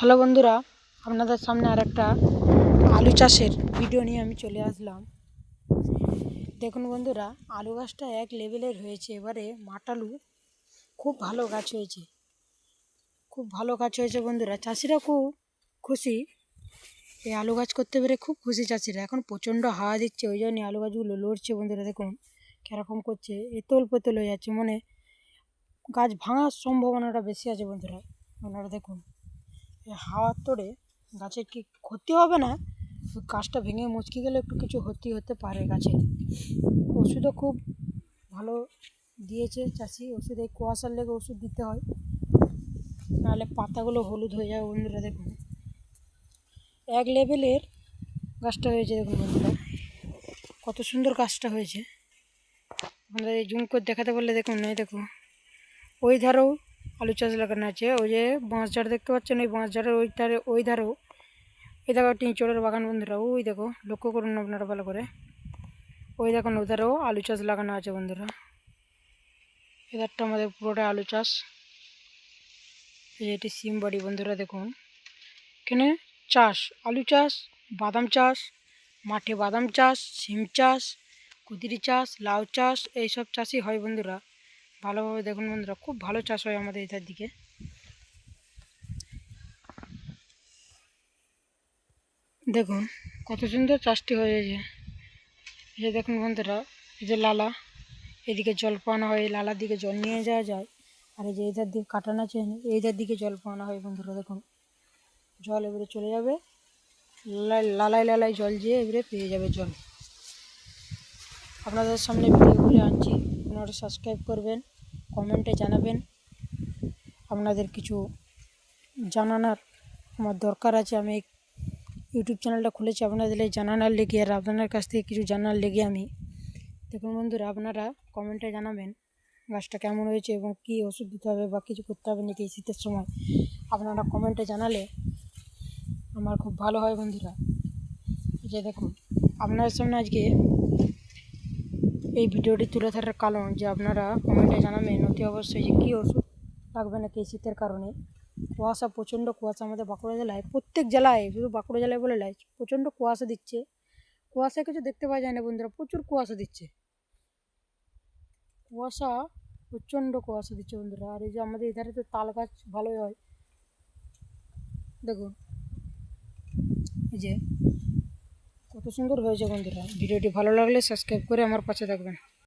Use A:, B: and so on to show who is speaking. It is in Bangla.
A: হ্যালো বন্ধুরা, আপনাদের সামনে আরেকটা আলু চাষের ভিডিও নিয়ে আমি চলে আসলাম। দেখুন বন্ধুরা, আলু গাছটা এক লেভেলের হয়েছে। এবারে মাটালু খুব ভালো গাছ হয়েছে, বন্ধুরা। চাষিরা খুব খুশি, এই আলু গাছ করতে পেরে খুব খুশি চাষিরা। এখন প্রচণ্ড হাওয়া দিচ্ছে, ওই জন্য আলু গাছগুলো লড়ছে বন্ধুরা। দেখুন কীরকম করছে, এতল পেতল হয়ে যাচ্ছে, মানে গাছ ভাঙার সম্ভাবনাটা বেশি আছে বন্ধুরা। আপনারা দেখুন, হাওয়ার তোড়ে গাছের কি ক্ষতি হবে না, ওই গাছটা ভেঙে মুচকে গেলে একটু কিছু হতে পারে গাছে। ওষুধও খুব ভালো দিয়েছে চাষি, ওষুধ এই কুয়াশার লেগে ওষুধ দিতে হয়, নাহলে পাতাগুলো হলুদ হয়ে যাবে বন্ধুরা। দেখুন এক লেভেলের গাছটা হয়েছে, দেখুন বন্ধুরা কত সুন্দর গাছটা হয়েছে। আপনাদের এই জুম করে দেখাতে বললে দেখুন, এই দেখুন ওই ধারেও আলু চাষ লাগানো আছে। ওই যে বাঁশ ঝাড় দেখতে পাচ্ছেন, ওই বাঁশ ঝাড়ের ওই ধারেও এই দেখো টিঁচড়ের বাগান বন্ধুরা। ওই দেখো, লক্ষ্য করুন আপনারা ভালো করে, ওই দেখুন ওধারেও আলু চাষ লাগানো আছে বন্ধুরা। এধারটা আমাদের পুরোটা আলু চাষ। এই যে এটি সিম বাড়ি বন্ধুরা। দেখুন এখানে চাষ, আলু চাষ, বাদাম চাষ, মাঠে বাদাম চাষ, সিম চাষ, কুঁদরি চাষ, লাউ চাষ, এইসব চাষই হয় বন্ধুরা। ভালোভাবে দেখুন বন্ধুরা, খুব ভালো চাষ হয় আমাদের এটার দিকে। দেখুন কত সুন্দর চাষটি হয়েছে। এই যে দেখুন বন্ধুরা, এই যে লালা, এদিকে জল পাওয়ানো হয়, লালার দিকে জল নিয়ে যাওয়া যায়। আর এই যে এইধার দিকে কাটানো আছে, এইধার দিকে জল পাওয়ানো হয় বন্ধুরা। দেখুন জল এবারে চলে যাবে, লালায় জল যেয়ে এবারে পেয়ে যাবে জল। আপনাদের সামনে ভিডিওগুলি আনছি, আপনারা সাবস্ক্রাইব করবেন, কমেন্টে জানাবেন। আপনাদের কিছু জানানোর আমার দরকার আছে। আমি ইউটিউব চ্যানেলটা খুলেছি আপনাদের জানানোর লেগে, আর আপনার কাছ থেকে কিছু জানার লেগে আমি। দেখুন বন্ধুরা, আপনারা কমেন্টে জানাবেন গাছটা কেমন হয়েছে এবং কী ওষুধ দিতে হবে বা কিছু করতে হবে নাকি এই শীতের সময়। আপনারা কমেন্টে জানালে আমার খুব ভালো হয় বন্ধুরা। যে দেখুন আপনাদের সামনে আজকে এই ভিডিওটি তুলে ধরার কারণ যে আপনারা কমেন্টে জানাবেন অতি অবশ্যই যে কী ওষুধ লাগবে নাকি এই শীতের কারণে। কুয়াশা, প্রচণ্ড কুয়াশা আমাদের বাঁকুড়া জেলায়, প্রত্যেক জেলায়, শুধু বাঁকুড়া জেলায় বলে নয়, প্রচণ্ড কুয়াশা দিচ্ছে। কুয়াশায় কিছু দেখতে পাওয়া যায় না বন্ধুরা, প্রচুর কুয়াশা দিচ্ছে, প্রচণ্ড কুয়াশা দিচ্ছে বন্ধুরা। আর এই যে আমাদের এধারে তো তাল গাছ ভালোই হয়, দেখুন এই যে কত সুন্দর হয়েছে বন্ধুরা। ভিডিওটি ভালো লাগলে সাবস্ক্রাইব করে আমার পাশে থাকবেন।